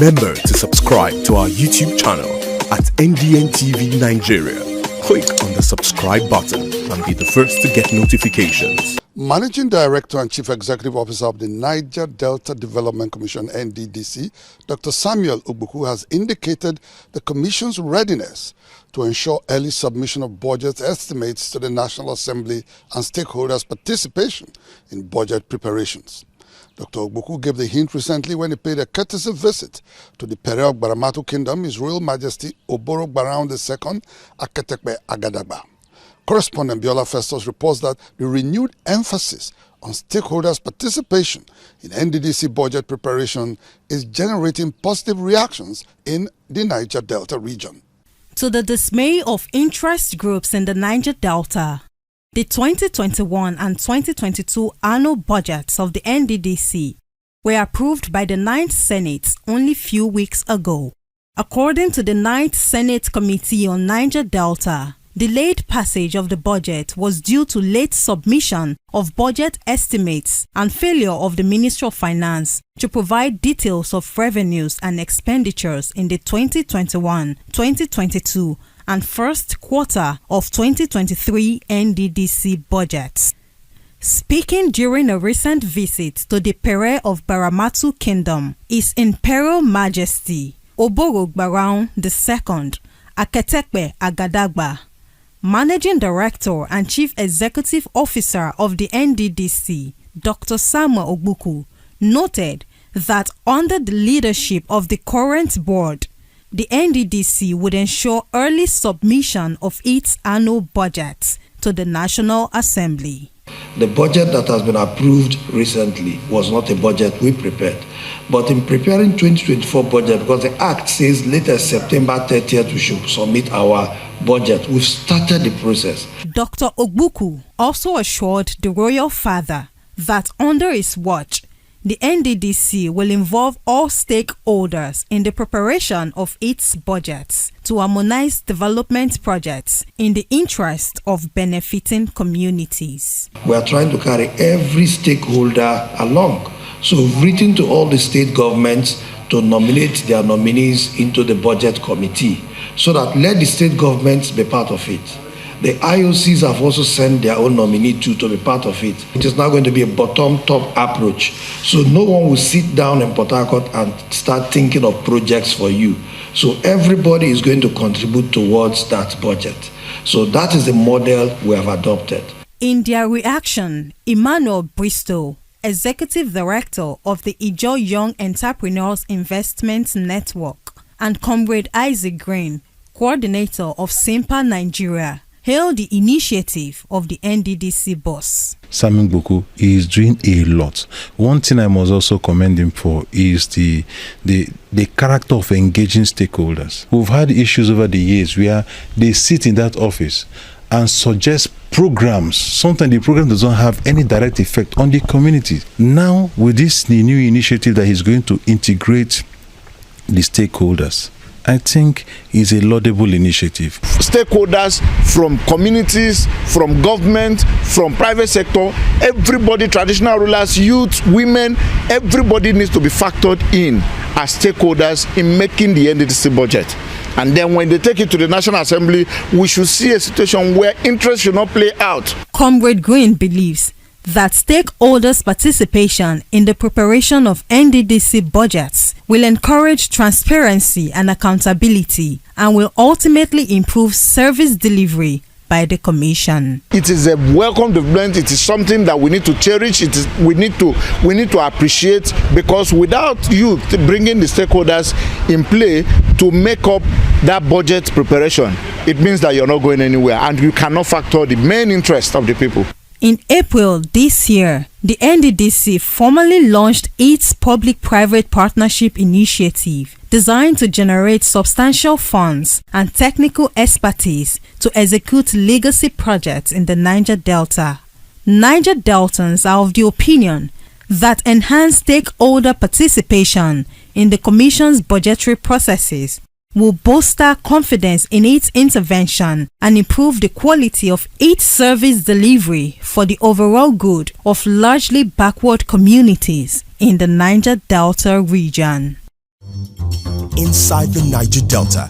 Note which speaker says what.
Speaker 1: Remember to subscribe to our YouTube channel at NDN Nigeria. Click on the subscribe button and be the first to get notifications.
Speaker 2: Managing Director and Chief Executive Officer of the Niger Delta Development Commission, Nddc, Dr. Samuel Ogbuku, has indicated the Commission's readiness to ensure early submission of budget estimates to the National Assembly and stakeholders' participation in budget preparations. Dr. Ogbuku gave the hint recently when he paid a courtesy visit to the Pere Ogbaramatu Kingdom, His Royal Majesty Oboro Gbaraun II Aketekpe Agadagba. Correspondent Biola Festus reports that the renewed emphasis on stakeholders' participation in Nddc budget preparation is generating positive reactions in the Niger Delta region.
Speaker 3: To the dismay of interest groups in the Niger Delta, the 2021 and 2022 annual budgets of the Nddc were approved by the 9th Senate only few weeks ago. According to the 9th Senate Committee on Niger Delta, delayed passage of the budget was due to late submission of budget estimates and failure of the Ministry of Finance to provide details of revenues and expenditures in the 2021, 2022 and first quarter of 2023 Nddc budgets. Speaking during a recent visit to the Pere of Baramatu Kingdom, His Imperial Majesty Oboro Gbaraun II Aketekpe Agadagba, Managing Director and Chief Executive Officer of the Nddc, Dr. Samuel Ogbuku, noted that under the leadership of the current board, the Nddc would ensure early submission of its annual budget to the National Assembly.
Speaker 4: The budget that has been approved recently was not a budget we prepared. But in preparing 2024 budget, because the Act says latest September 30th we should submit our budget, we've started the process.
Speaker 3: Dr. Ogbuku also assured the Royal Father that under his watch, the Nddc will involve all stakeholders in the preparation of its budgets to harmonize development projects in the interest of benefiting communities.
Speaker 4: We are trying to carry every stakeholder along. So we've written to all the state governments to nominate their nominees into the budget committee so that let the state governments be part of it. The IOCs have also sent their own nominee to be part of it. It is now going to be a bottom-top approach. So no one will sit down in Port Harcourt and start thinking of projects for you. So everybody is going to contribute towards that budget. So that is the model we have adopted.
Speaker 3: In their reaction, Emmanuel Bristow, Executive Director of the Ijo Young Entrepreneurs Investment Network, and Comrade Isaac Green, Coordinator of SIMPA Nigeria, hailed the initiative of the Nddc boss.
Speaker 5: Samuel Ogbuku is doing a lot. One thing I must also commend him for is the character of engaging stakeholders. We've had issues over the years where they sit in that office and suggest programs. Sometimes the program does not have any direct effect on the community. Now, with this new initiative that he's going to integrate the stakeholders, I think is a laudable initiative.
Speaker 6: Stakeholders from communities, from government, from private sector, everybody, traditional rulers, youth, women, everybody needs to be factored in as stakeholders in making the Nddc budget. And then when they take it to the National Assembly, we should see a situation where interest should not play out.
Speaker 3: Comrade Green believes that stakeholders' participation in the preparation of Nddc budgets will encourage transparency and accountability and will ultimately improve service delivery by the Commission.
Speaker 6: It is a welcome development. It is something that we need to cherish. We need to appreciate, because without you bringing the stakeholders in play to make up that budget preparation, it means that you're not going anywhere and you cannot factor the main interest of the people.
Speaker 3: In April this year, the Nddc formally launched its public-private partnership initiative designed to generate substantial funds and technical expertise to execute legacy projects in the Niger Delta. Niger Deltans are of the opinion that enhanced stakeholder participation in the Commission's budgetary processes will bolster confidence in its intervention and improve the quality of its service delivery for the overall good of largely backward communities in the Niger Delta region.
Speaker 1: inside the Niger Delta.